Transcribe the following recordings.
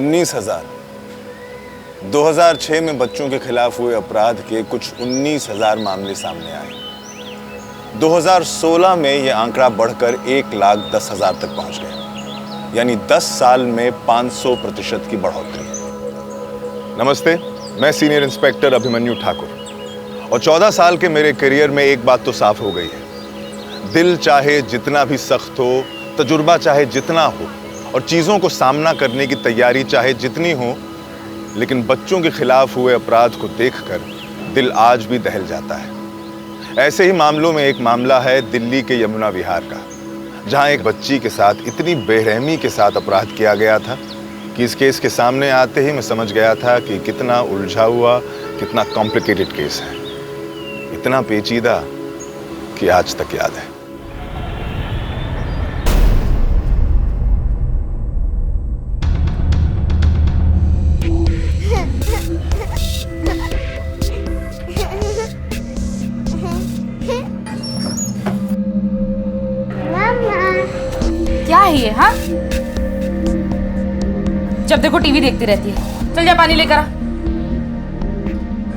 19,000। 2006 में बच्चों के खिलाफ हुए अपराध के कुछ 19,000 मामले सामने आए। 2016 में यह आंकड़ा बढ़कर 1,10,000 तक पहुंच गया, यानी 10 साल में 500% की बढ़ोतरी। नमस्ते, मैं सीनियर इंस्पेक्टर अभिमन्यु ठाकुर और 14 साल के मेरे करियर में एक बात तो साफ हो गई है। दिल चाहे जितना भी सख्त हो, तजुर्बा चाहे जितना हो और चीज़ों को सामना करने की तैयारी चाहे जितनी हो, लेकिन बच्चों के खिलाफ हुए अपराध को देखकर दिल आज भी दहल जाता है। ऐसे ही मामलों में एक मामला है दिल्ली के यमुना विहार का, जहां एक बच्ची के साथ इतनी बेरहमी के साथ अपराध किया गया था कि इस केस के सामने आते ही मैं समझ गया था कि कितना उलझा हुआ, कितना कॉम्प्लिकेटेड केस है, इतना पेचीदा कि आज तक याद है। क्या है ये? हाँ, जब देखो टीवी देखती रहती है। चल जा पानी लेकर आ।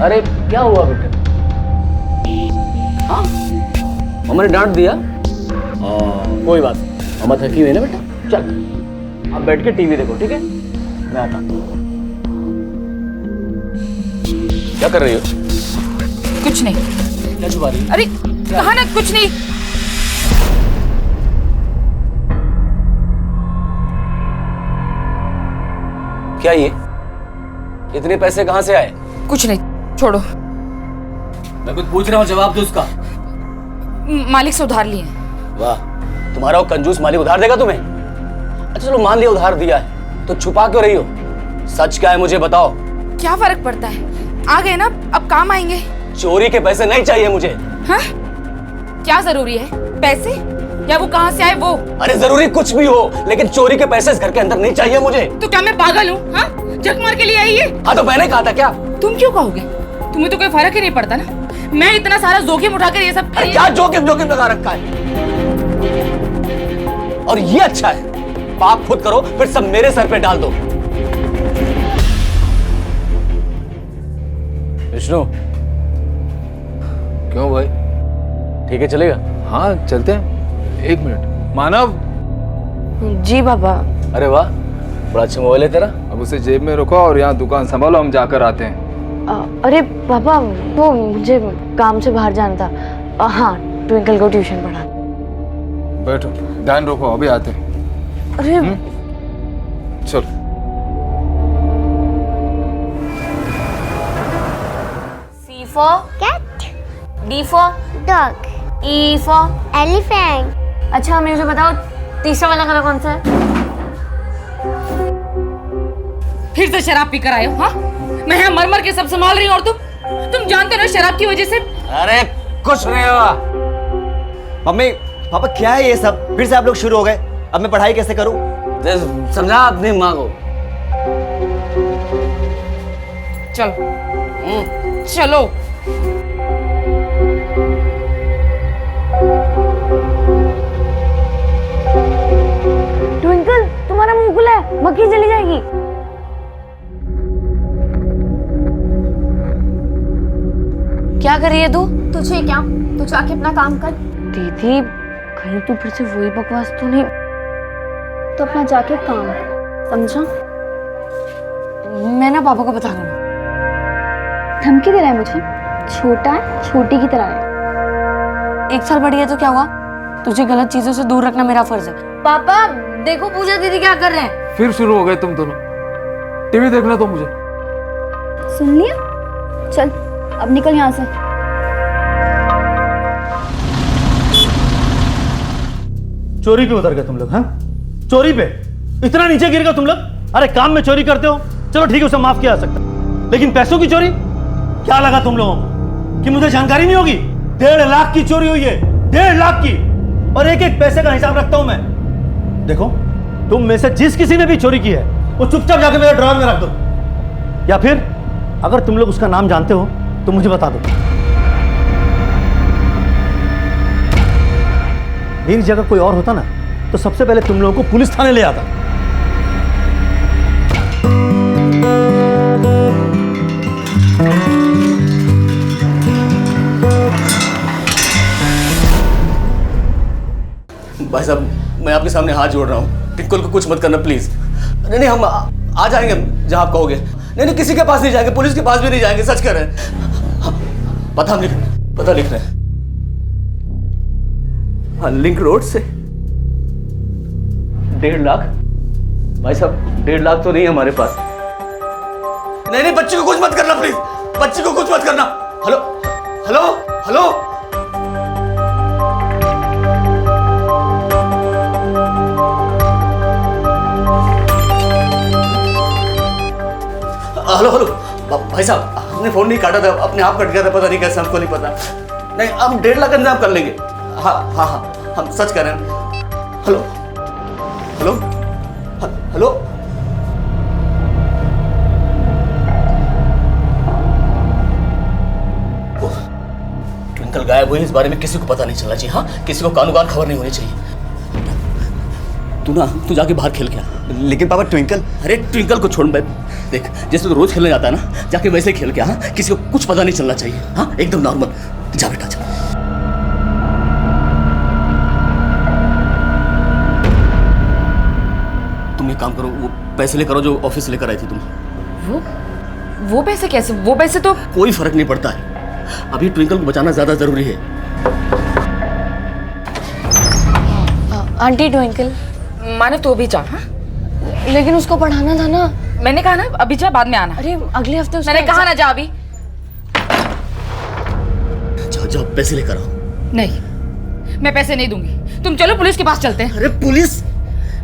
अरे क्या हुआ बेटे? हाँ, मम्मा ने डांट दिया। कोई बात नहीं, मम्मा थकी हुई है ना बेटा। चल आप बैठ के टीवी देखो, ठीक है? मैं आता हूँ। क्या कर रही हो? कुछ नहीं। क्या छुपा रही हो? अरे कहा ना कुछ नहीं। क्या ये? इतने पैसे कहाँ से आए? कुछ नहीं, छोड़ो। मैं कुछ पूछ रहा हूँ, जवाब दो उसका। मालिक से उधार लिए। वाह, तुम्हारा वो कंजूस मालिक उधार देगा तुम्हें? अच्छा चलो मान लिया उधार दिया है, तो छुपा क्यों रही हो? सच क्या है मुझे बताओ। क्या फर्क पड़ता है, आ गए ना, अब काम आएंगे। चोरी के पैसे नहीं चाहिए मुझे। हाँ? क्या जरूरी है, पैसे या वो कहाँ से आए वो? अरे जरूरी कुछ भी हो, लेकिन चोरी के पैसे इस घर के अंदर नहीं चाहिए मुझे। तो क्या मैं पागल हूँ? हाँ, झक मार के लिए आई है? हाँ तो मैंने कहा था क्या? तुम क्यों कहोगे? तुम्हें तो कोई फर्क ही नहीं पड़ता ना। मैं इतना सारा जोखिम उठाकर ये सब। अरे क्या जोखिम लगा रखा है? और ये अच्छा है, पाप खुद करो फिर सब मेरे सर पे डाल दो। विष्णु, क्यों भाई? ठीक है चलेगा? हाँ चलते हैं। एक मिनट। मानव। जी बाबा। अरे वाह, बड़ा अच्छा मोबाइल है तेरा। अब उसे जेब में रखो और यहाँ दुकान संभालो, हम जाकर आते हैं। अरे पापा, वो मुझे काम से बाहर जाना था। हाँ, ट्विंकल को ट्यूशन पढ़ा। बैठो, ध्यान रखो, अभी आते हैं। अरे चलो। C for cat, D for dog, E for elephant. अच्छा मुझे बताओ तीसरा वाला खाना कौन सा है? फिर से शराब पीकर आए हो? हाँ, मैं यहाँ मर के सब संभाल रही हूँ और तुम जानते हो ना शराब की वजह से। अरे कुछ नहीं हुआ। मम्मी पापा क्या है ये सब? फिर से आप लोग शुरू हो गए। अब मैं पढ़ाई कैसे करूं? समझा अपनी माँ को। चलो चलो। ट्विंकल, तुम्हारा मुंह खुला है, मक्खी चली जाएगी। क्या कर रही है तू? तुझे क्या? तू जाके अपना काम कर। दीदी, कहीं तू फिर से वही बकवास तो नहीं? तो अपना जाके काम कर, समझा? मैं ना पापा को बता दूंगा। धमकी दे रहा है मुझे? छोटा है, छोटी की तरह है। 1 साल बढ़ी है तो क्या हुआ? तुझे गलत चीजों से दूर रखना मेरा फर्ज है। पापा देखो, पूजा दीदी क्या कर रहे हैं। फिर शुरू हो गए तुम दोनों। टीवी देखना तो मुझे। सुन लिया? चल अब निकल यहाँ से। चोरी पे उतर गए तुम लोग? हाँ, चोरी पे इतना नीचे गिर गए तुम लोग? अरे काम में चोरी करते हो, चलो ठीक है, उसे माफ किया जा सकता, लेकिन पैसों की चोरी? क्या लगा तुम लोगों को कि मुझे जानकारी नहीं होगी? 1.5 लाख की चोरी हुई है, 1.5 लाख की, और एक एक पैसे का हिसाब रखता हूं मैं। देखो, तुम में से जिस किसी ने भी चोरी की है वो चुपचाप जाके मेरे ड्रॉअर में रख दो, या फिर अगर तुम लोग उसका नाम जानते हो तो मुझे बता दो। मेरी जगह कोई और होता ना तो सबसे पहले तुम लोगों को पुलिस थाने ले आता। भाई साहब, मैं आपके सामने हाथ जोड़ रहा हूँ, ट्विंकल को कुछ मत करना प्लीज। नहीं नहीं, हम आ जाएंगे जहाँ आप कहोगे। नहीं नहीं, किसी के पास नहीं जाएंगे, पुलिस के पास भी नहीं जाएंगे, सच कह रहे हैं। पता लिख रहे हैं। हाँ, लिंक रोड से 1.5 लाख। भाई साहब 1.5 लाख तो नहीं है हमारे पास। नहीं नहीं, बच्ची को कुछ मत करना प्लीज, बच्ची को कुछ मत करना। Hello hello hello, hello hello. भाई साहब, हमने फोन नहीं काटा था, अपने आप कट गया था, पता नहीं कैसे, हमको नहीं पता। नहीं, हम 1.5 लाख का इंतजाम कर लेंगे। हाँ हाँ हाँ, हम सच कह रहे हैं। Hello hello hello. ट्विंकल गायब हुई, इस बारे में किसी को पता नहीं चलना चाहिए। हाँ, किसी को कानून खबर नहीं होनी चाहिए। तू जाके बाहर खेल गया। लेकिन पापा ट्विंकल। अरे ट्विंकल को छोड़, देख जैसे तो रोज खेलने जाता है ना, जाके वैसे खेल के। हाँ, किसी को कुछ पता नहीं चलना चाहिए। हाँ, एकदम नॉर्मल। जा बेटा जा। तुम एक काम करो, वो पैसे लेकर आओ जो ऑफिस लेकर आई थी तुम। वो पैसे कैसे? वो पैसे तो कोई फर्क नहीं पड़ता है, अभी ट्विंकल को बचाना ज्यादा जरूरी है। Aunty twinkle. माने तो भी जा। हाँ, लेकिन उसको पढ़ाना था ना। मैंने कहा ना अभी जा, बाद में आना। अरे अगले हफ्ते उसका मैंने कहा ना जा अभी। जाओ पैसे लेकर आओ। नहीं, मैं पैसे नहीं दूंगी। तुम चलो पुलिस के पास चलते हैं। अरे पुलिस?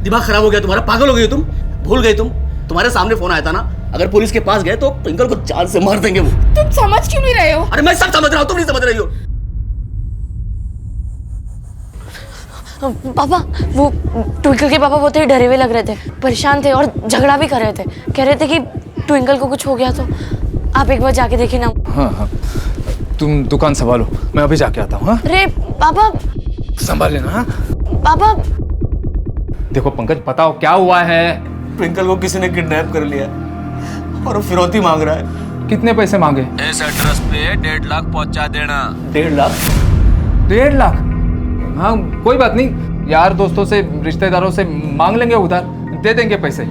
दिमाग खराब हो गया तुम्हारा, पागल हो गए तुम, भूल गए तुम। तुम्हारे सामने फोन आया था ना, अगर पुलिस के पास गए तो ट्विंकल को जान से मार देंगे वो। तुम समझ क्यों नहीं रहे हो? अरे मैं सब समझ रहा हूँ, तुम नहीं समझ रही हो। पापा, वो ट्विंकल के पापा बहुत ही डरे हुए लग रहे थे, परेशान थे और झगड़ा भी कर रहे थे। कह रहे थे कि ट्विंकल को कुछ हो गया तो आप एक बार जाके देखिए ना। हाँ हाँ, तुम दुकान संभालो, मैं अभी जाके आता हूँ। हाँ, अरे पापा। संभाल लेना। हाँ पापा। देखो पंकज, बताओ क्या हुआ है? ट्विंकल को किसी ने किडनैप कर लिया और वो फिरौती मांग रहा है। कितने पैसे मांगे? इस एड्रेस पे 1.5 लाख पहुंचा देना। 1.5 लाख? 1.5 लाख? हाँ कोई बात नहीं, यार दोस्तों से रिश्तेदारों से मांग लेंगे, उधार दे देंगे पैसे।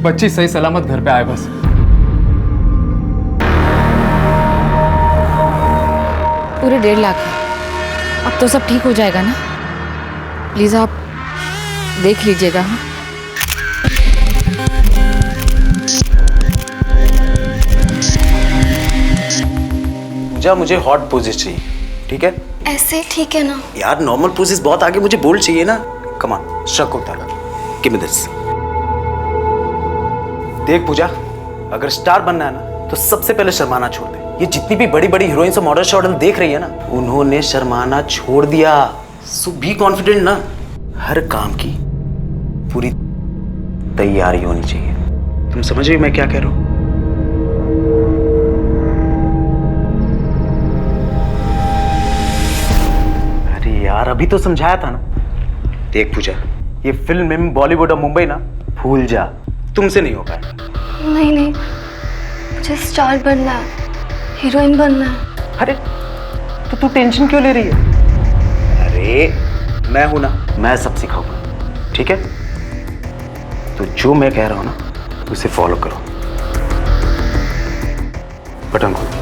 बच्ची सही सलामत घर पे आए बस। पूरे 1.5 लाख है। अब तो सब ठीक हो जाएगा ना? प्लीज आप देख लीजिएगा। हाँ, मुझे हॉट पोजेस चाहिए, ठीक है? ऐसे ठीक है ना? यार नॉर्मल पोजेस बहुत आगे, मुझे बोल्ड चाहिए ना। कम ऑन, शक होता है। Give me this. देख पूजा, अगर स्टार बनना है ना तो सबसे पहले शर्माना छोड़ दे। ये जितनी भी बड़ी बड़ी हीरोइंस और मॉडल देख रही है ना, उन्होंने शर्माना छोड़ दिया। सो बी कॉन्फिडेंट ना। हर काम की पूरी तैयारी होनी चाहिए। तुम समझ रही हो मैं क्या कह रहा हूं? यार अभी तो समझाया था ना। देख पूजा, ये फिल्म में बॉलीवुड और मुंबई ना भूल जा, तुमसे नहीं हो पाएगा। नहीं नहीं, मुझे स्टार बनना है, हीरोइन बनना है। अरे तो तू टेंशन क्यों ले रही है? अरे मैं हूं ना, मैं सब सिखाऊंगा, ठीक है? तो जो मैं कह रहा हूं ना उसे फॉलो करो। बटन खोलो।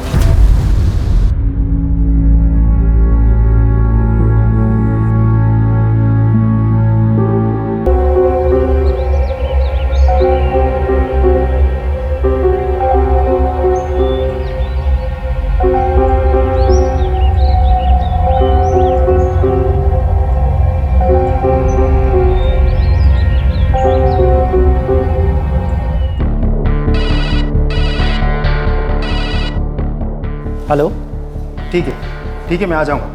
हेलो। ठीक है मैं आ जाऊँगा।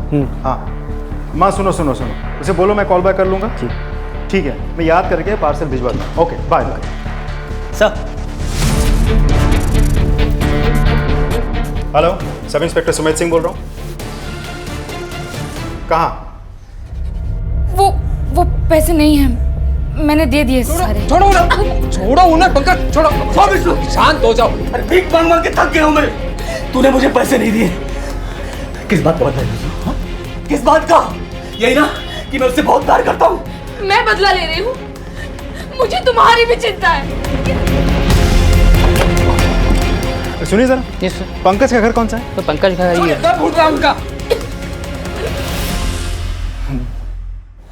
हाँ माँ, सुनो, उसे बोलो मैं कॉल बैक कर लूँगा। ठीक है, मैं याद करके पार्सल भिजवा दूँ। Okay bye. Sir. Hello, sub inspector Sumit Singh बोल रहा हूँ। कहाँ? वो पैसे नहीं हैं, मैंने दे दिए सारे। छोड़ो ना पंकज, छोड़ो। शांत हो जाओ। अरे भीख मांग मांग के थक गया हूं मैं। तूने मुझे पैसे नहीं दिए, किस बात का बदला? किस बात का? यही ना कि मैं उससे बहुत प्यार करता हूँ। मैं बदला ले रही हूँ, मुझे तुम्हारी भी चिंता है। सुनिए जरा, यस सर। पंकज का घर कौन सा है? तो पंकज का ही है। भूल रहा उनका।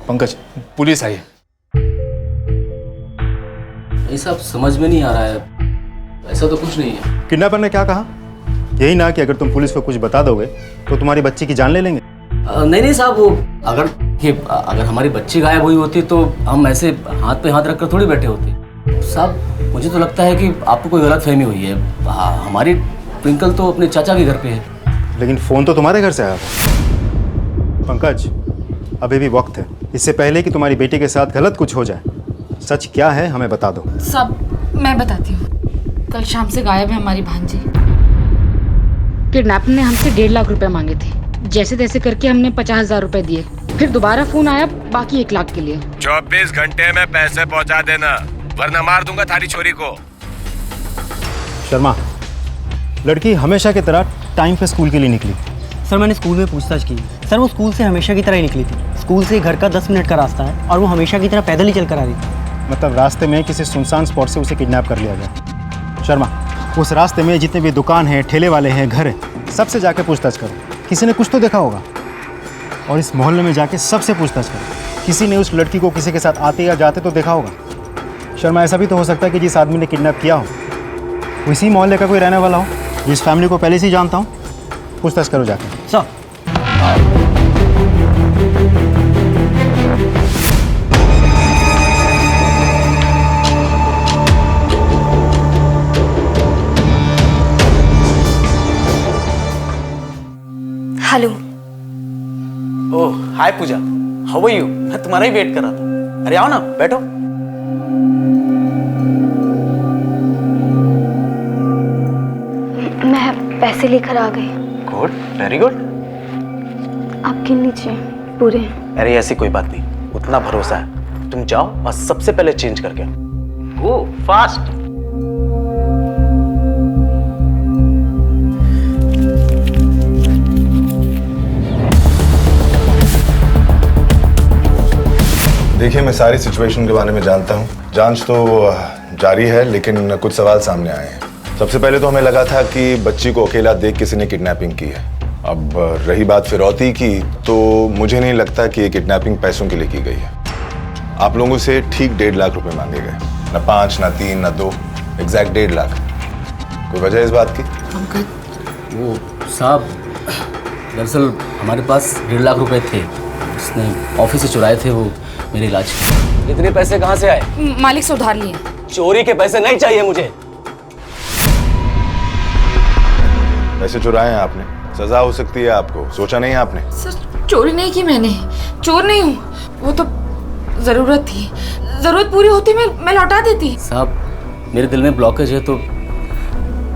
पंकज, पुलिस आई है। ये सब समझ में नहीं आ रहा है, ऐसा तो कुछ नहीं है। किडनैपर ने क्या कहा? यही ना कि अगर तुम पुलिस को कुछ बता दोगे तो तुम्हारी बच्ची की जान ले लेंगे। नहीं साहब, वो अगर हमारी बच्ची गायब हुई होती तो हम ऐसे हाथ पे हाथ रखकर थोड़ी बैठे होते। साहब मुझे तो लगता है कि आपको कोई गलत फहमी हुई है। हमारी ट्विंकल तो अपने चाचा के घर पे है। लेकिन फोन तो तुम्हारे घर से आया था। पंकज, अभी भी वक्त है, इससे पहले कि तुम्हारी बेटी के साथ गलत कुछ हो जाए। सच क्या है हमें बता दो। सब मैं बताती हूँ। कल शाम से गायब है हमारी भांजी। किडनैपर ने हमसे 1.5 लाख रुपए मांगे थे। जैसे तैसे करके हमने 50,000 रुपए दिए। फिर दोबारा फोन आया बाकी 1 लाख के लिए। 24 घंटे में पैसे पहुंचा देना, वरना मार दूंगा थारी छोरी को। शर्मा, लड़की हमेशा की तरह टाइम पे स्कूल के लिए निकली। सर मैंने स्कूल में पूछताछ की। सर वो स्कूल से हमेशा की तरह ही निकली थी। स्कूल से घर का 10 मिनट का रास्ता है और वो हमेशा की तरह पैदल ही चल कर आ रही थी। मतलब रास्ते में किसी सुनसान स्पॉट से उसे किडनैप कर लिया गया। शर्मा, उस रास्ते में जितने भी दुकान हैं, ठेले वाले हैं, घर हैं, सबसे जाके पूछताछ करो। किसी ने कुछ तो देखा होगा। और इस मोहल्ले में जाके सबसे पूछताछ करो। किसी ने उस लड़की को किसी के साथ आते या जाते तो देखा होगा। शर्मा, ऐसा भी तो हो सकता है कि जिस आदमी ने किडनैप किया हो वो इसी मोहल्ले का कोई रहने वाला हो, जिस फैमिली को पहले से ही जानता हूँ। पूछताछ करो जाके। Sir hello. Oh hi Pooja, how are you? मैं तुम्हारा ही वेट कर रहा था। अरे आओ ना, बैठो। मैं पैसे लेकर आ गई। Good, very good. आप गिन लीजिए पूरे। अरे ऐसी कोई बात नहीं, उतना भरोसा है। तुम जाओ और सबसे पहले चेंज करके आओ। ओ फास्ट। देखिए, मैं सारी सिचुएशन के बारे में जानता हूँ। जांच तो जारी है, लेकिन कुछ सवाल सामने आए हैं। सबसे पहले तो हमें लगा था कि बच्ची को अकेला देख किसी ने किडनैपिंग की है। अब रही बात फिरौती की, तो मुझे नहीं लगता कि ये किडनैपिंग पैसों के लिए की गई है। आप लोगों से ठीक 1.5 लाख रुपए मांगे गए, ना 5, ना 3, ना 2, एग्जैक्ट 1.5 लाख। कोई वजह इस बात की? वो साहब, दरअसल हमारे पास 1.5 लाख रुपए थे। उसने ऑफिस से चुराए थे, वो मेरे इलाज के। इतने पैसे कहाँ से आए? मालिक से उधार लिए। चोरी के पैसे नहीं चाहिए मुझे। पैसे चुराए हैं आपने, सजा हो सकती है आपको। सोचा नहीं आपने? सर चोरी नहीं की मैंने, चोर नहीं हूँ। वो तो जरूरत थी, जरूरत पूरी होती मैं लौटा देती। साहब मेरे दिल में ब्लॉकेज है, तो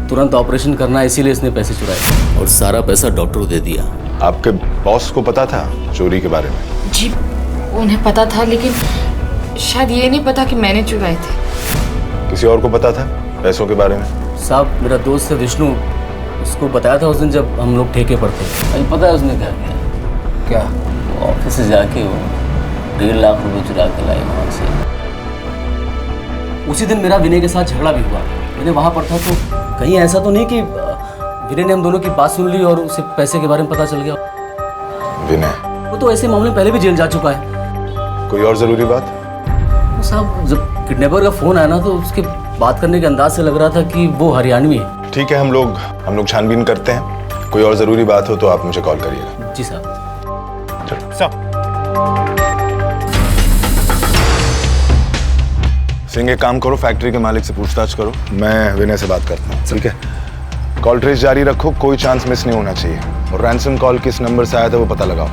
तुरंत ऑपरेशन करना है, इसीलिए इसने पैसे चुराए और सारा पैसा डॉक्टर को दे दिया। आपके बॉस को पता था चोरी के बारे में? जी उन्हें पता था, लेकिन शायद ये नहीं पता कि मैंने चुराए थे। किसी और को पता था पैसों के बारे में? साहब मेरा दोस्त है विष्णु, उसको बताया था उस दिन जब हम लोग ठेके पर थे। अभी पता है उसने क्या किया? क्या? ऑफिस से जाके वो 1.5 लाख रुपए चुरा के लाए वहाँ से। उसी दिन मेरा विनय के साथ झगड़ा भी हुआ। मैंने वहाँ पर था, तो कहीं ऐसा तो नहीं कि विनय ने हम दोनों की बात सुन ली और उसे पैसे के बारे में पता चल गया? विनय? वो तो ऐसे मामले में पहले भी जेल जा चुका है। कोई और जरूरी बात? साहब जब किडनैपर का फोन आया ना, तो उसके बात करने के अंदाज से लग रहा था कि वो हरियाणवी है। ठीक है, हम लोग छानबीन करते हैं। कोई और जरूरी बात हो तो आप मुझे कॉल करिएगा। जी साहब। चलो। सिंह, एक काम करो, फैक्ट्री के मालिक से पूछताछ करो। मैं विनय से बात करता हूँ, ठीक है? कॉल ट्रेस जारी रखो, कोई चांस मिस नहीं होना चाहिए। और रैंसम कॉल किस नंबर से आया था वो पता लगाओ।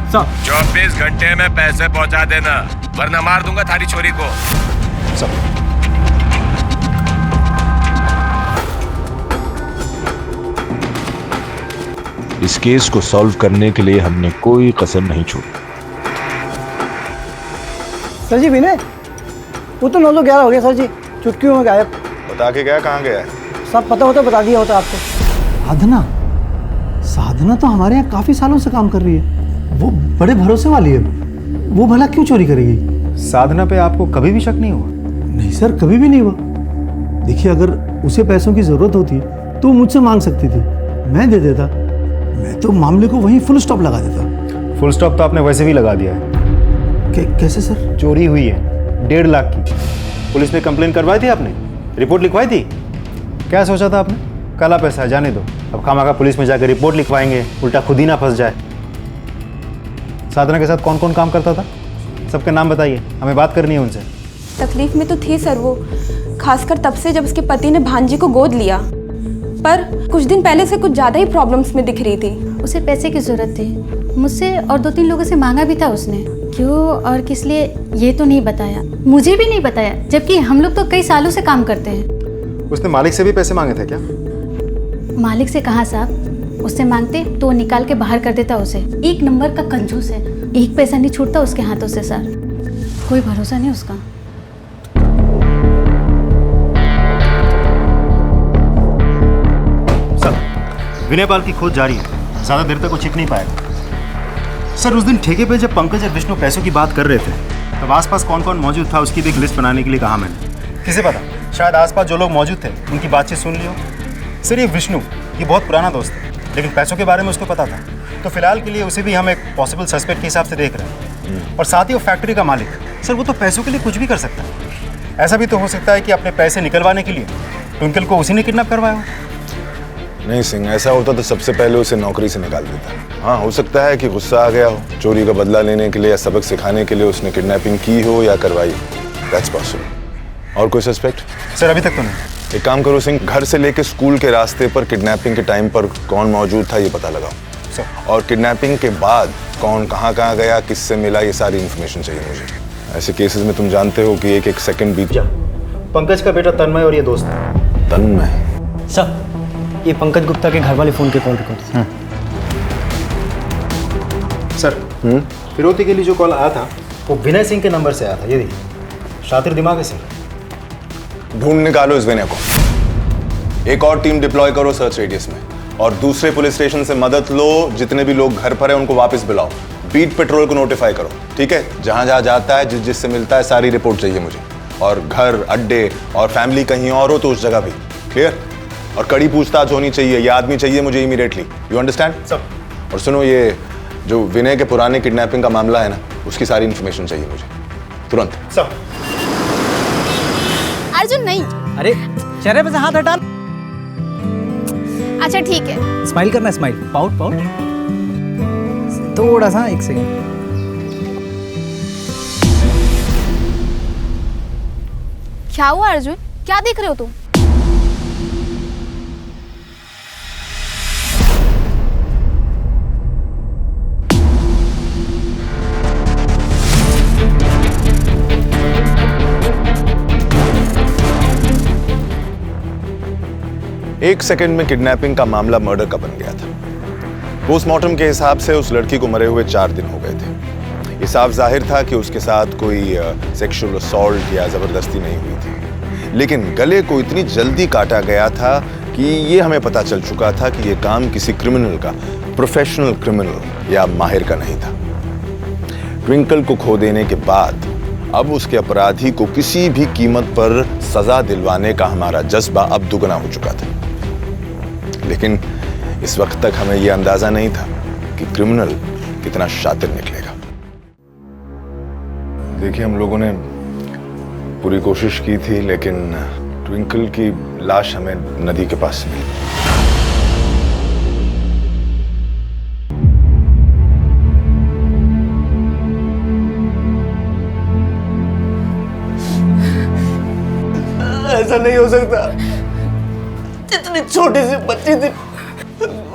24 घंटे में पैसे पहुंचा देना, वरना मार दूंगा थारी छोरी को। सब। इस केस को सॉल्व करने के लिए हमने कोई कसर नहीं छोड़ी। सर जी विनय, वो तो 9:11 हो गया सर जी, चुटकियों में गायब। बता के गया कहाँ गया है? सब पता होता बता दिया होता आपको। साधना, साधना तो हमारे यहाँ काफी सालों से काम कर रही है। वो बड़े भरोसे वाली है। वो भला क्यों चोरी करेगी? साधना पे आपको कभी भी शक नहीं हुआ? नहीं सर, कभी भी नहीं हुआ। देखिए, अगर उसे पैसों की जरूरत होती तो वो मुझसे मांग सकती थी, मैं दे देता। मैं तो मामले को वहीं फुल स्टॉप लगा देता। फुल स्टॉप तो आपने वैसे भी लगा दिया है। कैसे सर? चोरी हुई है 1.5 लाख की। पुलिस में कंप्लेन करवाई थी आपने? रिपोर्ट लिखवाई थी? क्या सोचा था आपने? काला पैसा है, जाने दो। अब खामखा पुलिस में जाकर रिपोर्ट लिखवाएंगे, उल्टा खुद ही ना फंस जाए। साधना के साथ कौन कौन काम करता था? सबके नाम बताइए, हमें बात करनी है उनसे। तकलीफ में तो थी सर वो, खासकर तब से जब उसके पति ने भांजी को गोद लिया। पर कुछ दिन पहले से कुछ ज़्यादा ही प्रॉब्लम्स में दिख रही थी। उसे पैसे की ज़रूरत थी, मुझसे और 2-3 लोगों से मांगा भी था उसने। क्यों और किस लिए ये तो नहीं बताया, मुझे भी नहीं बताया, जबकि हम लोग तो कई सालों से काम करते हैं। उसने मालिक से भी पैसे मांगे थे क्या? मालिक से कहाँ साहब, उससे मांगते तो वो निकाल के बाहर कर देता उसे। 1 नंबर का कंजूस है, 1 पैसा नहीं छूटता उसके हाथों से सर, कोई भरोसा नहीं उसका। विनय पाल की खोज जारी है, ज़्यादा देर तक वो छिप नहीं पाएगा। सर, उस दिन ठेके पे जब पंकज और विष्णु पैसों की बात कर रहे थे तब आसपास कौन कौन मौजूद था उसकी भी एक लिस्ट बनाने के लिए कहा मैंने। किसे पता, शायद आसपास जो लोग मौजूद थे उनकी बातचीत सुन ली हो। सर, ये विष्णु ये बहुत पुराना दोस्त है, लेकिन पैसों के बारे में उसको पता था, तो फिलहाल के लिए उसे भी हम एक पॉसिबल सस्पेक्ट के हिसाब से देख रहे हैं। और साथ ही वो फैक्ट्री का मालिक, सर वो तो पैसों के लिए कुछ भी कर सकता है। ऐसा भी तो हो सकता है कि अपने पैसे निकलवाने के लिए ट्विंकल को उसी ने किडनैप करवाया हो। नहीं सिंह, ऐसा होता तो सबसे पहले उसे नौकरी से निकाल देता। हाँ, हो सकता है कि गुस्सा आ गया हो, चोरी का बदला लेने के लिए या सबक सिखाने के लिए उसने किडनैपिंग की हो या करवाई। That's possible. और कोई सस्पेक्ट? सर, अभी तक तो नहीं। एक काम करो सिंह, घर से लेके स्कूल के रास्ते पर किडनैपिंग के टाइम पर कौन मौजूद था ये पता लगाओ सर। और किडनैपिंग के बाद कौन कहाँ कहाँ गया, किससे मिला, ये सारी इन्फॉर्मेशन चाहिए मुझे। ऐसे केसेस में तुम जानते हो कि एक सेकंड बीत जा। पंकज का बेटा तन्मय और ये दोस्त है। तन्मय? सर, ये पंकज गुप्ता के घर वाले फ़ोन के कॉल रिकॉर्ड। सर, फिरौती के लिए जो कॉल आया था वो विनय सिंह के नंबर से आया था। ये देखिए, शातिर दिमाग है सर। ढूंढ निकालो इस विनय को। एक और टीम डिप्लॉय करो सर्च रेडियस में, और दूसरे पुलिस स्टेशन से मदद लो। जितने भी लोग घर पर हैं उनको वापस बुलाओ। बीट पेट्रोल को नोटिफाई करो, ठीक है? जहां जहां जाता है, जिस जिससे मिलता है, सारी रिपोर्ट चाहिए मुझे। और घर, अड्डे और फैमिली कहीं और हो तो उस जगह भी। क्लियर? और कड़ी पूछताछ होनी चाहिए। ये आदमी चाहिए मुझे इमीडिएटली। You understand sir? और सुनो, ये जो विनय के पुराने किडनैपिंग का मामला है ना, उसकी सारी इंफॉर्मेशन चाहिए मुझे तुरंत। सर। अर्जुन नहीं। अरे चेहरे पे से हाथ हटा। अच्छा ठीक है। स्माइल करना, स्माइल, पाउट पाउट, थोड़ा सा, 1 सेकेंड। क्या हुआ अर्जुन, क्या देख रहे हो तुम? एक सेकंड में किडनैपिंग का मामला मर्डर का बन गया था। पोस्टमार्टम के हिसाब से उस लड़की को मरे हुए 4 दिन हो गए थे। ये साफ जाहिर था कि उसके साथ कोई सेक्सुअल असॉल्ट या जबरदस्ती नहीं हुई थी, लेकिन गले को इतनी जल्दी काटा गया था कि ये हमें पता चल चुका था कि ये काम किसी क्रिमिनल का, प्रोफेशनल क्रिमिनल या माहिर का नहीं था। ट्विंकल को खो देने के बाद अब उसके अपराधी को किसी भी कीमत पर सजा दिलवाने का हमारा जज्बा अब दुगना हो चुका था। लेकिन इस वक्त तक हमें यह अंदाजा नहीं था कि क्रिमिनल कितना शातिर निकलेगा। देखिए, हम लोगों ने पूरी कोशिश की थी, लेकिन ट्विंकल की लाश हमें नदी के पास मिली। ऐसा नहीं हो सकता। इतनी छोटी सी बच्ची थी,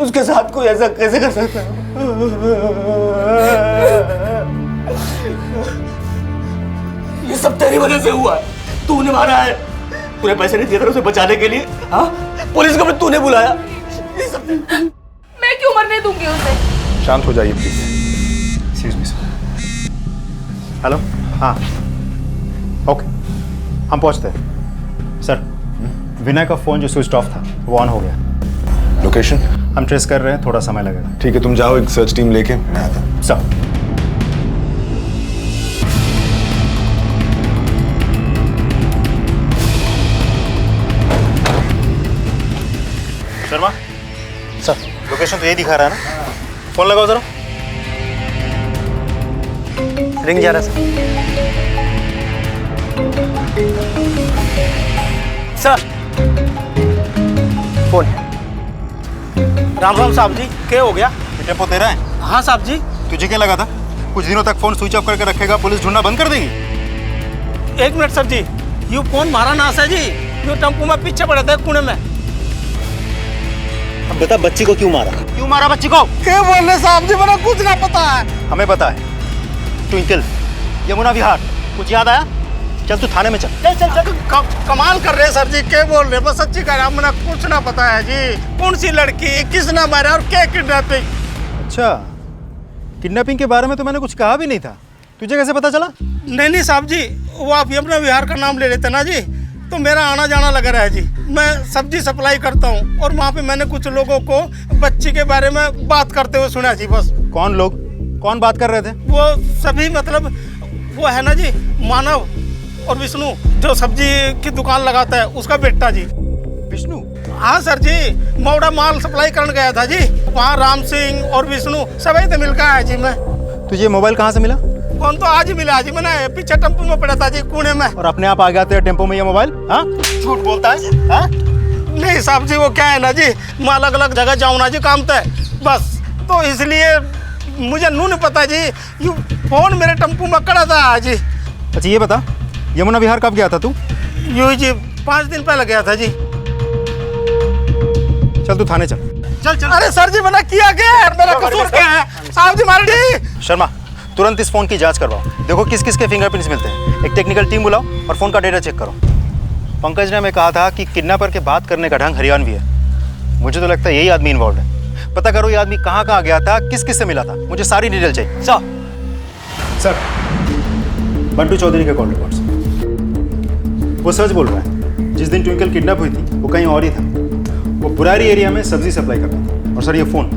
उसके साथ कोई ऐसा कैसे कर सकता है? ये सब तेरी वजह से हुआ है। तूने मारा है। तूने पैसे नहीं दिए थे उसे बचाने के लिए। हाँ, पुलिस को भी तूने बुलाया। ये सब मैं क्यों मरने दूंगी उसे? शांत हो जाइए please. Excuse me sir. Hello, हाँ, ओके, हम पहुंचते हैं। सर, विनय का फोन जो स्विच ऑफ था वो ऑन हो गया। लोकेशन हम ट्रेस कर रहे हैं, थोड़ा समय लगेगा। ठीक है, तुम जाओ, एक सर्च टीम लेके मैं आता हूँ। सर। लोकेशन तो यही दिखा रहा है ना। फोन लगाओ जरा। रिंग जा रहा है सर। फोन। राम राम साहब जी, क्या हो गया? टेम्पो तेरा है? हाँ साहब जी। तुझे क्या लगा था कुछ दिनों तक फोन स्विच ऑफ करके रखेगा, पुलिस ढूंढना बंद कर देगी? एक मिनट सर जी, यू फोन मारा ना सर जी, यू टेम्पो में पीछे पड़े थे पुणे में। अब बता बच्ची को क्यों मारा? क्यों मारा बच्ची को? क्या बोल रहे साहब जी, मेरा कुछ ना पता है। हमें पता है। ट्विंकल, यमुना विहार, कुछ याद आया? चल तू थाने में चल। चल चल चल। कमाल कर रहे हैं सर जी, क्या बोल रहे हैं? बस सच्ची कह रहा हूं, मुझे कुछ ना पता है जी। कौन सी लड़की, किसने मारा और क्या किडनैपिंग? अच्छा, किडनैपिंग के बारे में तो मैंने कुछ कहा भी नहीं था, तुझे कैसे पता चला? नहीं साहब जी, वो आप यमुना विहार का नाम ले रहे थे ना जी, तो मेरा आना जाना लगा रहा है जी। मैं सब्जी सप्लाई करता हूँ और वहाँ पे मैंने कुछ लोगों को बच्ची के बारे में बात करते हुए सुना जी। बस। कौन लोग, कौन बात कर रहे थे? वो सभी, मतलब वो है ना जी, मानव और विष्णु, जो सब्जी की दुकान लगाता है, उसका बेटा जी। विष्णु? हाँ सर जी, मौड़ा माल सप्लाई करने गया था जी, वहाँ राम सिंह और विष्णु सभी तो मिलकर आया जी। मैं तुझे मोबाइल कहाँ से मिला? फोन तो आज ही मिला जी, मैंने पीछे टेम्पो में पड़ा था जी, कुएं में। और अपने आप आ गया तेरे टेम्पो में ये मोबाइल? हाँ, झूठ बोलता है? हाँ? नहीं साहब जी, वो क्या है ना जी, मैं अलग अलग जगह जाऊँ ना जी काम पे, बस तो इसलिए मुझे नू नहीं पता जी, यू फोन मेरे टेम्पो में खड़ा था जी। अच्छा ये बता, यमुना विहार कब गया था तू? यू जी 5 दिन पहले गया था जी। चल तू थाने चल। चल चल। अरे सर जी, मैंने किया क्या है? मेरा कसूर क्या है? साहब जी मार दी। शर्मा, तुरंत इस फोन की जांच करवाओ, देखो किस किस के फिंगरप्रिंट्स मिलते हैं। एक टेक्निकल टीम बुलाओ और फोन का डेटा चेक करो। पंकज ने हमें कहा था कि किडनैपर के बात करने का ढंग हरियाणवी है। मुझे तो लगता है यही आदमी इन्वॉल्व है। पता करो ये आदमी कहाँ कहाँ गया था, किस किस से मिला था, मुझे सारी डिटेल चाहिए। सर, बंटू चौधरी के कॉल रिकॉर्ड्स। वो सच बोल रहा है, जिस दिन ट्विंकल किडनैप हुई थी वो कहीं और ही था। वो बुरारी एरिया में सब्जी सप्लाई करता था। और सर ये फ़ोन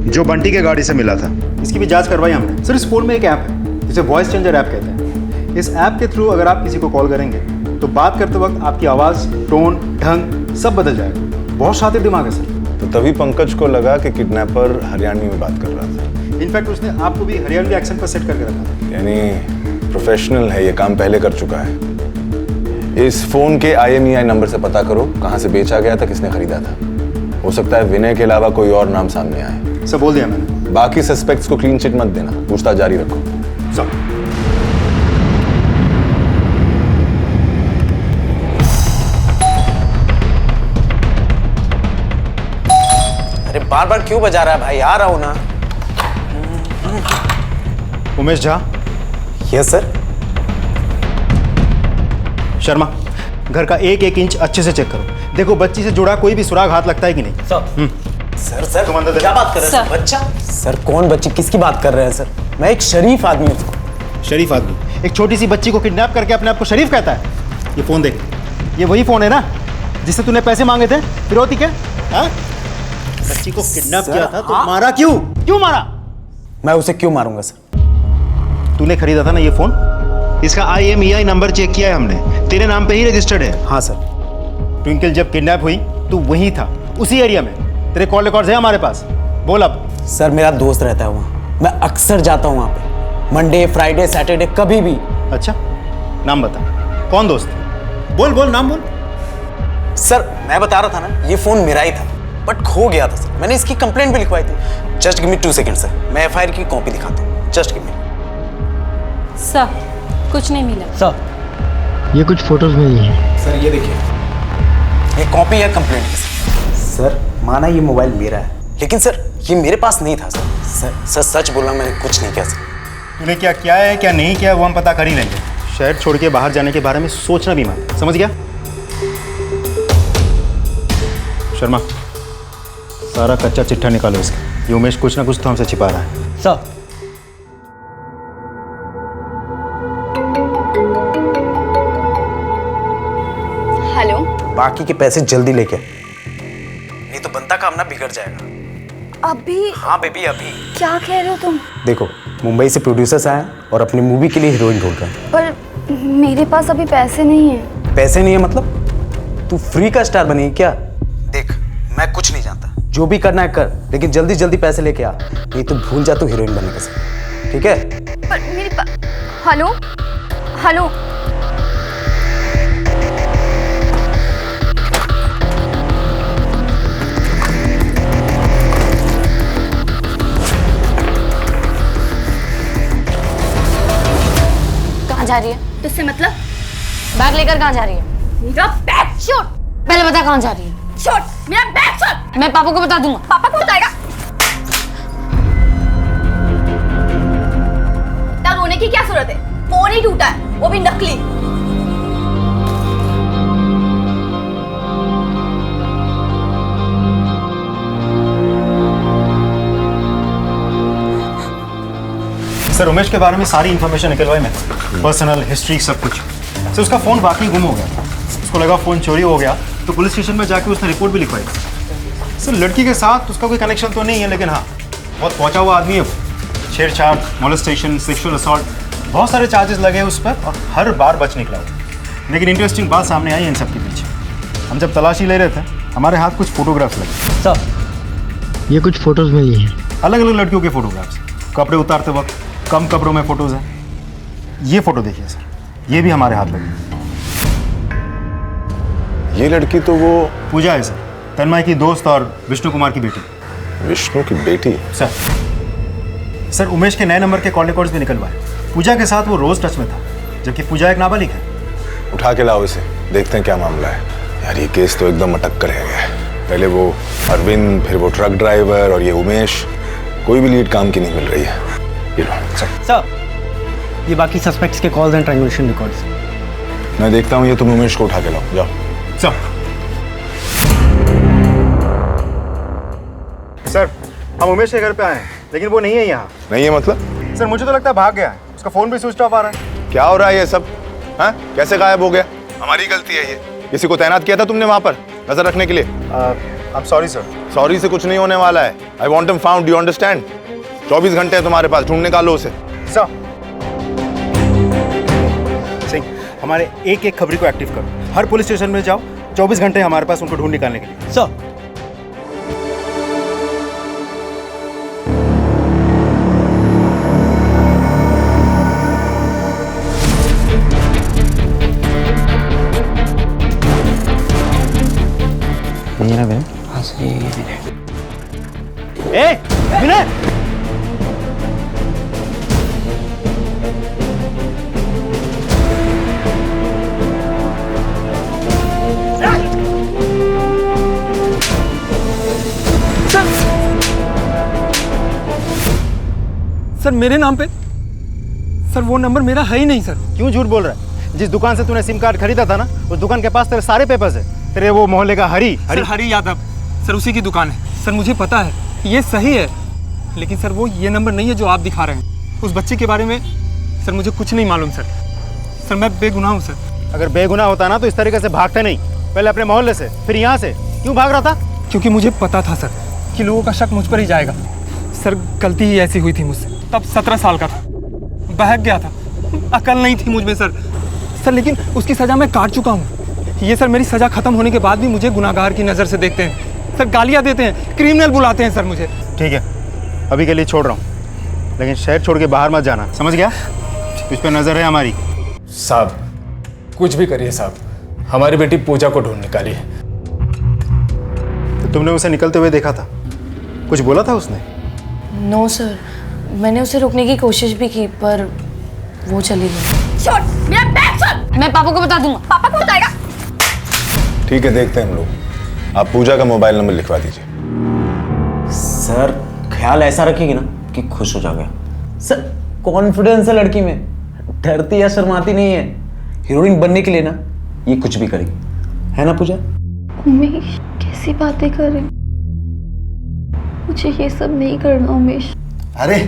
जो बंटी के गाड़ी से मिला था, इसकी भी जांच करवाई हमने। सर इस फ़ोन में एक ऐप है जिसे वॉइस चेंजर ऐप कहते हैं। इस ऐप के थ्रू अगर आप किसी को कॉल करेंगे तो बात करते वक्त आपकी आवाज़, टोन, ढंग सब बदल जाएगा। बहुत शातिर दिमाग है सर। तो तभी पंकज को लगा कि किडनैपर हरियाणवी में बात कर रहा था। इनफैक्ट उसने आपको भी हरियाणवी एक्सेंट पर सेट करके रखा था। यानी प्रोफेशनल है, ये काम पहले कर चुका है। इस फोन के IMEI नंबर से पता करो कहाँ से बेचा गया था, किसने खरीदा था। हो सकता है विनय के अलावा कोई और नाम सामने आए। सब बोल दिया मैंने। बाकी सस्पेक्ट्स को क्लीन चिट मत देना, पूछताछ जारी रखो। सब। अरे बार बार क्यों बजा रहा है भाई, आ रहा हूँ ना। उमेश झा। Yes sir. शर्मा, घर का एक एक इंच अच्छे से चेक करो, देखो बच्ची से जुड़ा कोई भी सुराग हाथ लगता है कि नहीं। सर सर तुम अंदर क्या बात कर रहे हैं? बच्चा? सर कौन बच्ची, किसकी बात कर रहे हैं सर? मैं एक शरीफ आदमी हूँ। शरीफ आदमी एक छोटी सी बच्ची को किडनैप करके अपने आप को शरीफ कहता है? ये फोन देख, ये वही फोन है ना जिससे तूने पैसे मांगे थे फिरौती के? हाँ? बच्ची को किडनैप किया था तो मारा क्यों? क्यों मारा? मैं उसे क्यों मारूंगा सर? तूने खरीदा था ना ये फोन, इसका IMEI नंबर चेक किया है हमने, तेरे नाम पे ही रजिस्टर्ड है। हाँ सर। ट्विंकल जब किडनैप हुई तो वहीं था, उसी एरिया में। तेरे कॉल रिकॉर्ड्स है हमारे पास, बोल अब। सर मेरा दोस्त रहता है वहाँ, मैं अक्सर जाता हूँ वहाँ पे, मंडे, फ्राइडे, सैटरडे, कभी भी। अच्छा, नाम बता, कौन दोस्त? बोल बोल, नाम बोल। सर मैं बता रहा था ना, ये फोन मेरा ही था बट खो गया था सर। मैंने इसकी कंप्लेंट भी लिखवाई थी। Just give me 2 second sir, मैं FIR की कॉपी दिखाता हूँ। Just give me. सर कुछ नहीं मिला। सर ये कुछ फोटोज मिली हैं। सर ये देखिए, ये कॉपी है कंप्लेंट की। सर माना ये मोबाइल मेरा है, लेकिन सर ये मेरे पास नहीं था सर। सर सच बोलना, मैंने कुछ नहीं किया सर। तूने क्या किया है क्या नहीं किया वो हम पता कर ही लेंगे। शहर छोड़ के बाहर जाने के बारे में सोचना भी मत, समझ गया? शर्मा, सारा कच्चा चिट्ठा निकालो इसका। ये उमेश कुछ ना कुछ तो हमसे छिपा रहा है। Sir hello. बाकी के पैसे जल्दी लेके, नहीं तो बनता काम ना बिगड़ जाएगा। अभी? हाँ बेबी अभी। क्या कह रहे हो तुम? देखो मुंबई से प्रोड्यूसर्स आए और अपनी मूवी के लिए हीरोइन ढूंढ रहे हैं। पर मेरे पास अभी पैसे नहीं है। पैसे नहीं है मतलब? तू फ्री का स्टार बनी क्या? देख मैं कुछ नहीं जानता, जो भी करना है कर, लेकिन जल्दी जल्दी पैसे लेके आ, नहीं तो भूल जा तू हीरोइन बनने का सपना, ठीक है? पर मेरी हेलो हेलो कहाँ जा रही है? तुझसे मतलब? बैग लेकर कहाँ जा रही है? मेरा बैग छोड़। पहले बता कहाँ जा रही है? छोड़ मेरा बैग छोड़। मैं पापा को बता दूंगा। पापा को बताएगा? क्या रोने की क्या जरूरत है? फोन ही टूटा है, वो भी नकली। सर उमेश के बारे में सारी इन्फॉर्मेशन निकलवाई मैंने, पर्सनल हिस्ट्री सब कुछ। सर उसका फ़ोन वाकई गुम हो गया, उसको लगा फ़ोन चोरी हो गया, तो पुलिस स्टेशन में जाके उसने रिपोर्ट भी लिखवाई। सर लड़की के साथ उसका कोई कनेक्शन तो नहीं है, लेकिन हाँ बहुत पहुंचा हुआ आदमी है वो। छेड़छाड़, मोलेस्टेशन, सेक्सुअल असॉल्ट, बहुत सारे चार्जेस लगे हैं उस पर और हर बार बच निकला वो। लेकिन इंटरेस्टिंग बात सामने आई इन सब के पीछे। हम जब तलाशी ले रहे थे हमारे हाथ कुछ फोटोग्राफ्स लगे। सर ये कुछ फ़ोटोज़ मिली हैं, अलग अलग लड़कियों के फोटोग्राफ्स, कपड़े उतारते वक्त, कम कपड़ों में फोटोज़ हैं। ये फ़ोटो देखिए सर, ये भी हमारे हाथ लगे। ये लड़की तो वो पूजा है सर, तन्मय की दोस्त और विष्णु कुमार की बेटी। विष्णु की बेटी? सर उमेश के नए नंबर के कॉल रिकॉर्ड्स भी निकलवाए। पूजा के साथ वो रोज टच में था, जबकि पूजा एक नाबालिग है। उठा के लाओ इसे, देखते हैं क्या मामला है। यार ये केस तो एकदम अटक कर रह गया है। पहले वो अरविंद, फिर वो ट्रक ड्राइवर और ये उमेश, कोई भी लीड काम की नहीं मिल रही है। ये लो सर, ये बाकी सस्पेक्ट्स के कॉल्स एंड ट्रांजैक्शन रिकॉर्ड्स। मैं देखता हूँ, ये तुम उमेश को उठा के लाओ, जाओ। सर हम उमेश के घर पे आए हैं, लेकिन वो नहीं है यहाँ। नहीं है मतलब? सर मुझे तो लगता है भाग गया है, उसका फोन भी स्विच ऑफ आ रहा है। क्या हो रहा है ये सब? हाँ, कैसे गायब हो गया? हमारी गलती है ये। किसी को तैनात किया था तुमने वहां पर नजर रखने के लिए? I'm sorry sir। सॉरी से कुछ नहीं होने वाला है। I want him found, do you understand? 24 घंटे हैं तुम्हारे पास, ढूंढ निकालो उसे। सर सिंह, हमारे एक एक खबरी को एक्टिव करो, हर पुलिस स्टेशन में जाओ, 24 घंटे हमारे पास उनको ढूंढ निकालने के लिए। सर मेरा विनय। हाँ सर ये विनय। ए विनय! सर मेरे नाम पे? सर वो नंबर मेरा है ही नहीं सर। क्यों झूठ बोल रहा है? जिस दुकान से तूने सिम कार्ड खरीदा था ना, उस दुकान के पास तेरे सारे पेपर्स है। तेरे वो मोहल्ले का हरी यादव, सर उसी की दुकान है। सर मुझे पता है ये सही है, लेकिन सर वो ये नंबर नहीं है जो आप दिखा रहे हैं। उस बच्चे के बारे में सर मुझे कुछ नहीं मालूम सर। सर मैं बेगुनाह हूँ सर। अगर बेगुनाह होता ना तो इस तरीके से भागते नहीं, पहले अपने मोहल्ले से, फिर यहाँ से। क्यों भाग रहा था? क्योंकि मुझे पता था सर कि लोगों का शक मुझ पर ही जाएगा। सर गलती ही ऐसी हुई थी मुझसे। तब 17 साल का था, बहक गया था, अकल नहीं थी मुझ में सर। लेकिन उसकी सज़ा मैं काट चुका हूँ। ये सर मेरी सज़ा खत्म होने के बाद भी मुझे गुनाहगार की नज़र से देखते हैं सर, गालियाँ देते हैं, क्रिमिनल बुलाते हैं सर मुझे। ठीक है, अभी के लिए छोड़ रहा हूँ, लेकिन शहर छोड़ के बाहर मत जाना, समझ गया? तुझ पे नज़र है हमारी। साहब कुछ भी करिए साहब, हमारी बेटी पूजा को ढूंढ निकालिए। तो तुमने उसे निकलते हुए देखा था, कुछ बोला था उसने? नो सर, मैंने उसे रोकने की कोशिश भी की पर वो चली गई। छोड़ मेरा बैग छोड़। मैं पापा को बता दूंगा। पापा को बताएगा? ठीक है, देखते हैं हम लोग। आप पूजा का मोबाइल नंबर लिखवा दीजिए। सर ख्याल ऐसा रखेगी ना कि खुश हो जाओगे। सर कॉन्फिडेंस है लड़की में, डरती या शर्माती नहीं है। हीरोइन बनने के लिए ना ये कुछ भी करेगी, है ना पूजा? उमेश कैसी बातें कर रहे? मुझे ये सब नहीं करना उमेश। अरे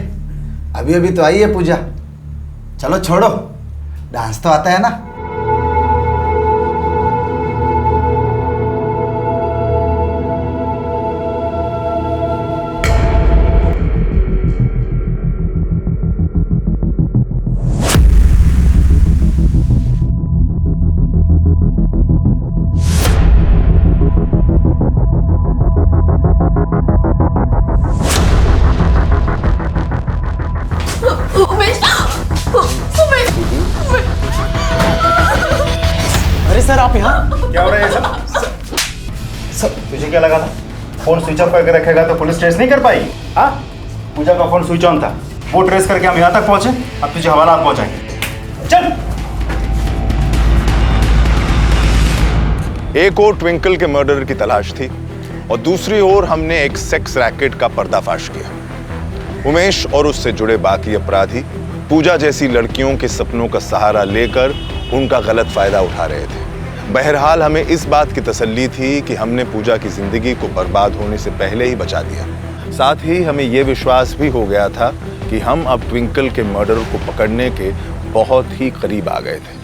अभी अभी तो आई है पूजा, चलो छोड़ो, डांस तो आता है ना। सर आप यहाँ? क्या हो रहा है ये सब? सब तुझे क्या लगा था फोन स्विच ऑफ करके रखेगा तो पुलिस ट्रेस नहीं कर पाएगी? हाँ, पूजा का फोन स्विच ऑन था, वो ट्रेस करके हम यहाँ तक पहुंचे, अब तुझे हवालात पहुंचाएंगे। चल। एक और ट्विंकल के मर्डर की तलाश थी और दूसरी ओर हमने एक सेक्स रैकेट का पर्दाफाश किया। उमेश और उससे जुड़े बाकी अपराधी पूजा जैसी लड़कियों के सपनों का सहारा लेकर उनका गलत फायदा उठा रहे थे। बहरहाल हमें इस बात की तसल्ली थी कि हमने पूजा की जिंदगी को बर्बाद होने से पहले ही बचा दिया। साथ ही हमें यह विश्वास भी हो गया था कि हम अब ट्विंकल के मर्डर को पकड़ने के बहुत ही करीब आ गए थे।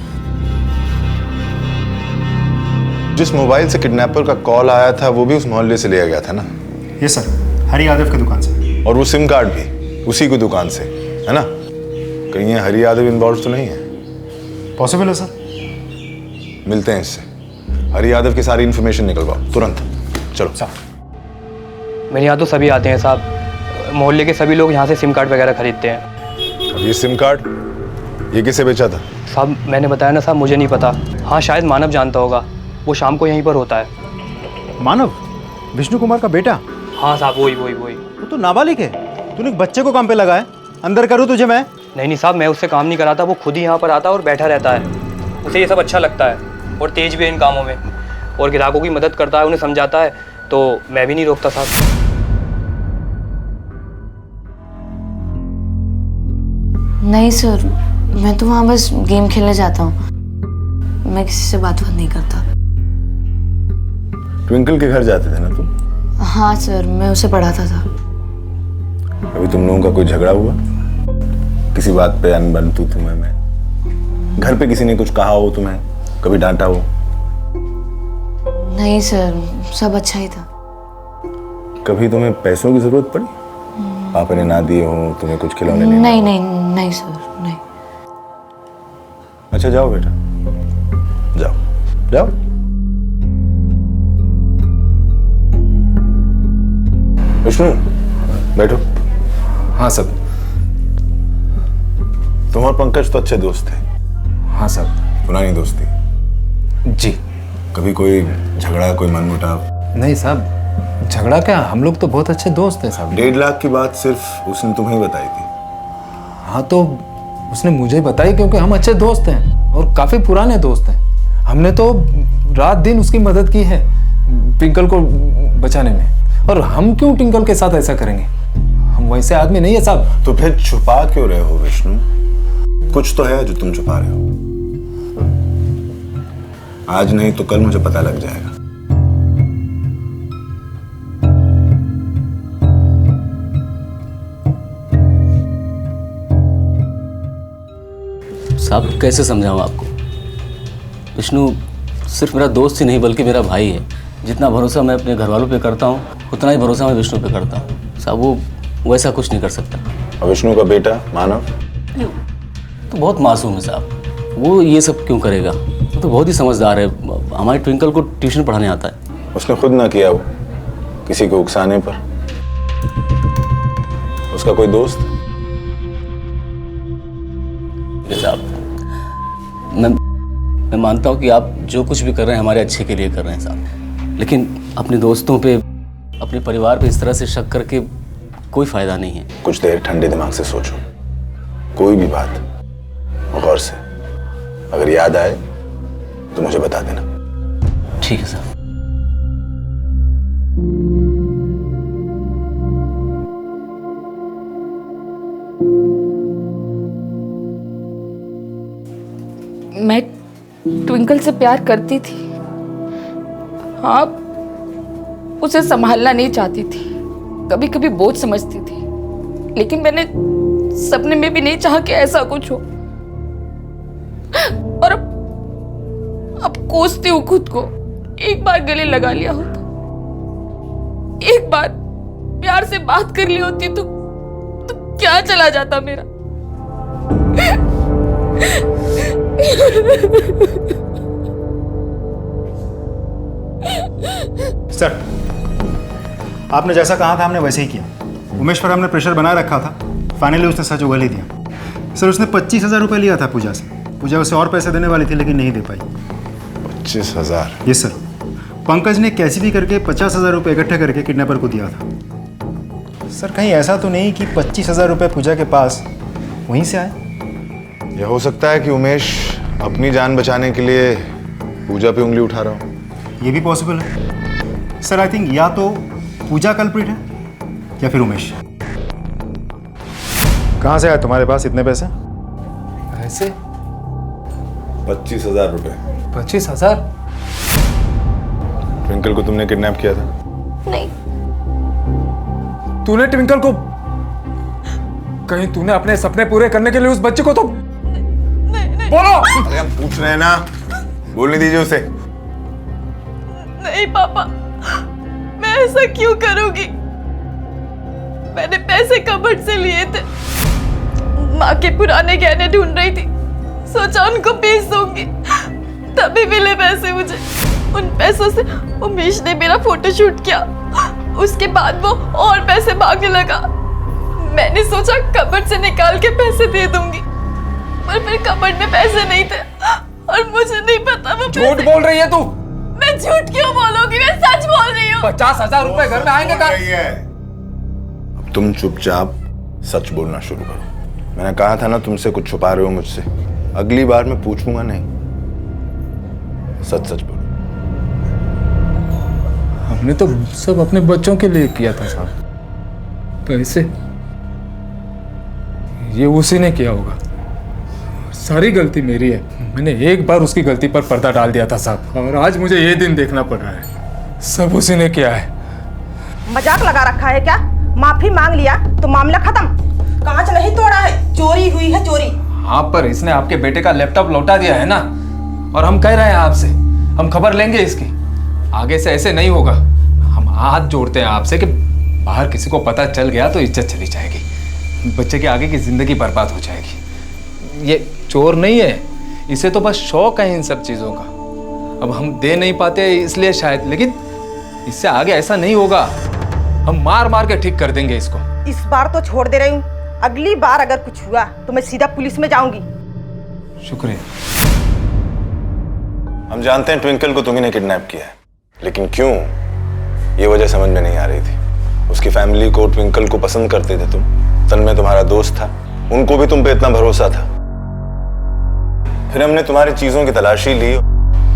जिस मोबाइल से किडनैपर का कॉल आया था वो भी उस मोहल्ले से लिया गया था ना? ये सर, हरी यादव की दुकान से। और वो सिम कार्ड भी उसी की दुकान से, है ना? कहीं ये हरी यादव इन्वॉल्व तो नहीं है? पॉसिबल है सर। मिलते हैं इससे, हरी यादव की सारी इंफॉर्मेशन निकलवाओ तुरंत। चलो साहब। मेरे यहाँ तो सभी आते हैं साहब, मोहल्ले के सभी लोग यहाँ से सिम कार्ड वगैरह खरीदते हैं। अब ये सिम कार्ड ये किसे बेचा था? साहब मैंने बताया ना साहब, मुझे नहीं पता। हाँ शायद मानव जानता होगा, वो शाम को यहीं पर होता है। मानव? विष्णु कुमार का बेटा? हाँ साहब वही। वो तो नाबालिग है, तूने एक बच्चे को काम पे लगाया। अंदर करूँ तुझे मैं? नहीं साहब, मैं उससे काम नहीं कराता, वो खुद ही यहाँ पर आता और बैठा रहता है। उसे ये सब अच्छा लगता है और तेज भी है इन कामों में, और ग्राहकों की मदद करता है, उन्हें समझाता है, तो मैं भी नहीं रोकता साहब। नहीं सर, मैं तो वहाँ बस गेम खेलने जाता हूँ, मैं किसी से बात नहीं करता। ट्विंकल के घर जाते थे ना तुम? हाँ सर, मैं उसे पढ़ाता था। अभी तुम लोगों का कोई झगड़ा हुआ किसी बात पे? अनबन तू तुम्हें मैं घर पे किसी ने कुछ कहा हो तुम्हें, कभी डांटा हो? नहीं सर, सब अच्छा ही था। कभी तुम्हें पैसों की जरूरत पड़ी? पापा ने ना दिए हो तुम्हें कुछ खिलौने? नहीं सर, नहीं। अच्छा जाओ बेटा, जाओ। विष्णु बैठो। हाँ सब। तुम और पंकज तो अच्छे दोस्त थे? हाँ सब। पुरानी दोस्ती? जी। कभी कोई झगड़ा, कोई मनमुटाव? नहीं साहब, झगड़ा क्या, हम लोग तो बहुत अच्छे दोस्त हैं साहब। 1.5 लाख की बात सिर्फ उसने तुम्हें बताई थी? हाँ तो उसने मुझे बताई क्योंकि हम अच्छे दोस्त हैं और काफी पुराने दोस्त हैं। हमने तो रात दिन उसकी मदद की है ट्विंकल को बचाने में, और हम क्यों ट्विंकल के साथ ऐसा करेंगे? हम वैसे आदमी नहीं है साहब। तो फिर छुपा क्यों रहे हो विष्णु? कुछ तो है जो तुम छुपा रहे हो। आज नहीं तो कल मुझे पता लग जाएगा। साहब कैसे समझाऊं आपको? विष्णु सिर्फ मेरा दोस्त ही नहीं बल्कि मेरा भाई है। जितना भरोसा मैं अपने घर वालों पे करता हूँ उतना ही भरोसा मैं विष्णु पे करता हूँ। साहब वो वैसा कुछ नहीं कर सकता। और विष्णु का बेटा मानव तो बहुत मासूम है साहब, वो ये सब क्यों करेगा? वो तो बहुत ही समझदार है, हमारे ट्विंकल को ट्यूशन पढ़ाने आता है। उसने खुद ना किया वो, किसी को उकसाने पर। उसका कोई दोस्त? साहब मैं मानता हूँ कि आप जो कुछ भी कर रहे हैं हमारे अच्छे के लिए कर रहे हैं साहब, लेकिन अपने दोस्तों पे, अपने परिवार पे इस तरह से शक करके कोई फायदा नहीं है। कुछ देर ठंडे दिमाग से सोचो, कोई भी बात गौर से, अगर याद आए तो मुझे बता देना। ठीक है साहब। मैं ट्विंकल से प्यार करती थी, हाँ, उसे संभालना नहीं चाहती थी, कभी कभी बोझ समझती थी, लेकिन मैंने सपने में भी नहीं चाहा कि ऐसा कुछ हो। और अब कोसती हूँ खुद को, एक बार गले लगा लिया होता, एक बार प्यार से बात कर ली होती तो क्या चला जाता मेरा। सर, आपने जैसा कहा था हमने वैसे ही किया। उमेश पर हमने प्रेशर बनाए रखा था, फाइनली उसने सच उगल ही दिया। सर उसने 25,000 रुपये लिया था पूजा से। पूजा उसे और पैसे देने वाली थी लेकिन नहीं दे पाई। 25,000? Yes sir. पंकज ने कैसे भी करके 50,000 रुपये इकट्ठा करके किडनैपर को दिया था। सर कहीं ऐसा तो नहीं कि 25,000 रुपये पूजा के पास वहीं से आए? यह हो सकता है कि उमेश अपनी जान बचाने के लिए पूजा पे उंगली उठा रहा हो। ये भी पॉसिबल है सर। आई थिंक या तो पूजा कल्प्रिट है या फिर उमेश। कहाँ से आए तुम्हारे पास इतने पैसे? ऐसे 25,000 रुपए। 25,000? ट्विंकल को तुमने किडनैप किया था? नहीं। तूने ट्विंकल को, कहीं तूने अपने सपने पूरे करने के लिए उस बच्चे को तो बोलो। अरे हम पूछ रहे हैं ना, बोलने दीजिए उसे। नहीं पापा, मैं ऐसा क्यों करूंगी? मैंने पैसे कबर्ड से लिए थे, माँ के पुराने गहने ढूंढ रही थी, सोचा उनको बेच दूंगी, तभी मिले पैसे मुझे। उन पैसों से उमेश ने मेरा फोटोशूट किया, उसके बाद वो और पैसे मांगने लगा। मैंने सोचा कबर्ड से निकाल के पैसे दे दूंगी, पर फिर कबर्ड में पैसे नहीं थे और मुझे नहीं पता वो झूठ बोल रही है तू। मैं झूठ क्यों बोलूंगी? मैं सच बोल रही हूँ। 50,000 रुपए घर में आएंगे कहाँ? अब तुम चुपचाप सच बोलना शुरू करो। मैंने कहा था ना तुमसे कुछ छुपा रहे हो मुझसे। अगली बार मैं पूछूंगा नहीं, सच सच बोलो। हमने तो सब अपने बच्चों के लिए किया था साहब। पैसे ये उसी ने किया होगा। सारी गलती मेरी है। मैंने एक बार उसकी गलती पर पर्दा डाल दिया था साहब, और आज मुझे ये दिन देखना पड़ रहा है। सब उसी ने किया है। मजाक लगा रखा है क्या? माफी मांग लिया तो मामला खत्म। कांच नहीं तोड़ा है, चोरी हुई है चोरी। हाँ, पर इसने आपके बेटे का लैपटॉप लौटा दिया है ना, और हम कह रहे हैं आपसे, हम खबर लेंगे इसकी। आगे से ऐसे नहीं होगा। हम हाथ जोड़ते हैं आपसे कि बाहर किसी को पता चल गया तो इज्जत चली जाएगी, बच्चे के आगे की जिंदगी बर्बाद हो जाएगी। ये चोर नहीं है, इसे तो बस शौक है इन सब चीजों का। अब हम दे नहीं पाते इसलिए शायद, लेकिन इससे आगे ऐसा नहीं होगा। हम मार मार के ठीक कर देंगे इसको। इस बार तो छोड़ दे रही हूँ, अगली बार अगर कुछ हुआ तो मैं सीधा पुलिस में जाऊंगी। शुक्रिया। हम जानते हैं ट्विंकल को तुम्ही ने किडनैप किया है, लेकिन क्यों, ये वजह समझ में नहीं आ रही थी। उसकी फैमिली को, ट्विंकल को पसंद करते थे तुम, तन में तुम्हारा दोस्त था, उनको भी तुम पे इतना भरोसा था। फिर हमने तुम्हारी चीजों की तलाशी ली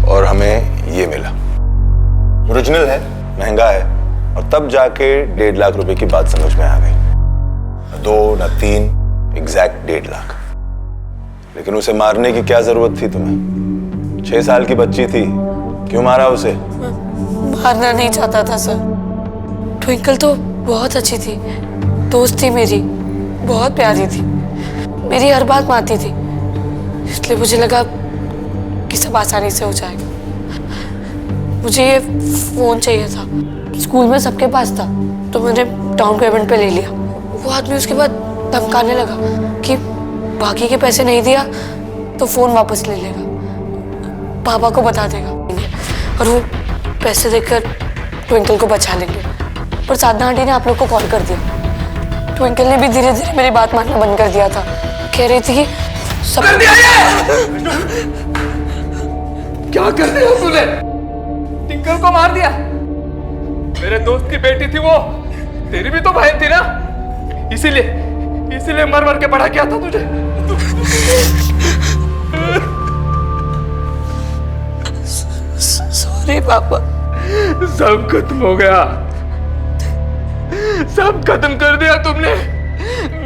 और हमें ये मिला। ओरिजिनल है, महंगा है, और तब जाके 1.5 लाख रुपए की बात समझ में आ गई। न 2 न 3, एग्जैक्ट 1.5 लाख। लेकिन उसे मारने की क्या जरूरत थी तुम्हें? 6 साल की बच्ची थी, क्यों मारा उसे? मारना नहीं चाहता था सर। ट्विंकल तो बहुत अच्छी थी, दोस्त थी मेरी, बहुत प्यारी थी, मेरी हर बात मानती थी, इसलिए मुझे लगा कि सब आसानी से हो जाएगा। मुझे ये फोन चाहिए था, स्कूल में सबके पास था, तो मैंने डाउन पेमेंट पे ले लिया। वो आदमी उसके बाद धमकाने लगा कि बाकी के पैसे नहीं दिया तो फोन वापस ले लेगा, पापा को बता देगा, और वो पैसे देकर ट्विंकल को बचा लेंगे। पर साधना आंटी ने आप लोग को कॉल कर दिया। ट्विंकल ने भी धीरे धीरे मेरी बात मानना बंद कर दिया था, कह रही थी कि सब कर दिया ये! क्या कर दिया तूने? ट्विंकल को मार दिया। मेरे दोस्त की बेटी थी वो, तेरी भी तो बहन थी ना, इसीलिए मर मर के पढ़ा क्या था तुझे? सॉरी पापा। सब खत्म हो गया, सब खत्म कर दिया तुमने।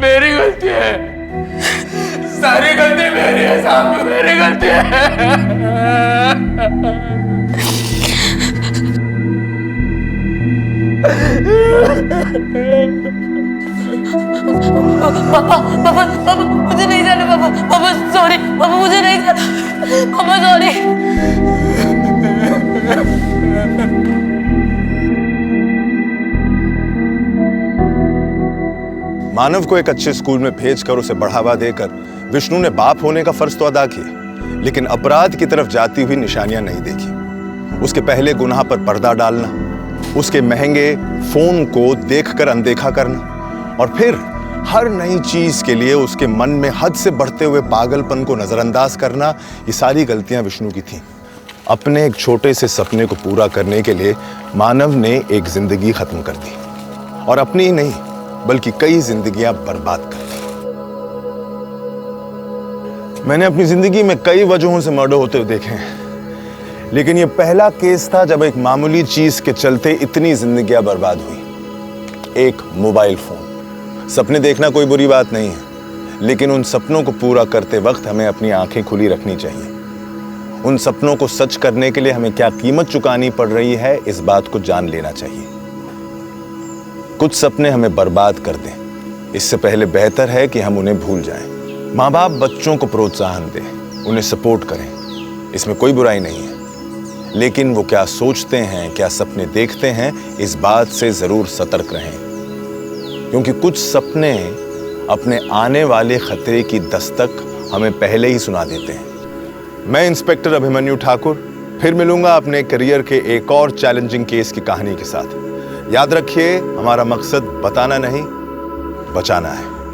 मेरी गलती है, सारी गलती मेरी है साहब, मेरी गलती है। पापा मुझे नहीं जाना। पापा सॉरी, पापा मुझे नहीं जाना, पापा सॉरी। मानव को एक अच्छे स्कूल में भेजकर उसे बढ़ावा देकर विष्णु ने बाप होने का फर्ज तो अदा किया, लेकिन अपराध की तरफ जाती हुई निशानियां नहीं देखी। उसके पहले गुनाह पर पर्दा डालना, उसके महंगे फोन को देखकर अनदेखा करना, और फिर हर नई चीज के लिए उसके मन में हद से बढ़ते हुए पागलपन को नजरअंदाज करना, ये सारी गलतियां विष्णु की थीं। अपने एक छोटे से सपने को पूरा करने के लिए मानव ने एक जिंदगी खत्म कर दी, और अपनी ही नहीं बल्कि कई जिंदगियां बर्बाद कर दी। मैंने अपनी जिंदगी में कई वजहों से मर्डर होते हुए देखे हैं, लेकिन यह पहला केस था जब एक मामूली चीज के चलते इतनी जिंदगियां बर्बाद हुई। एक मोबाइल फोन। सपने देखना कोई बुरी बात नहीं है, लेकिन उन सपनों को पूरा करते वक्त हमें अपनी आंखें खुली रखनी चाहिए। उन सपनों को सच करने के लिए हमें क्या कीमत चुकानी पड़ रही है, इस बात को जान लेना चाहिए। कुछ सपने हमें बर्बाद कर दें, इससे पहले बेहतर है कि हम उन्हें भूल जाएं। माँ बाप बच्चों को प्रोत्साहन दें, उन्हें सपोर्ट करें, इसमें कोई बुराई नहीं है, लेकिन वो क्या सोचते हैं, क्या सपने देखते हैं, इस बात से जरूर सतर्क रहें, क्योंकि कुछ सपने अपने आने वाले खतरे की दस्तक हमें पहले ही सुना देते हैं। मैं इंस्पेक्टर अभिमन्यु ठाकुर फिर मिलूंगा अपने करियर के एक और चैलेंजिंग केस की कहानी के साथ। याद रखिए, हमारा मकसद बताना नहीं, बचाना है।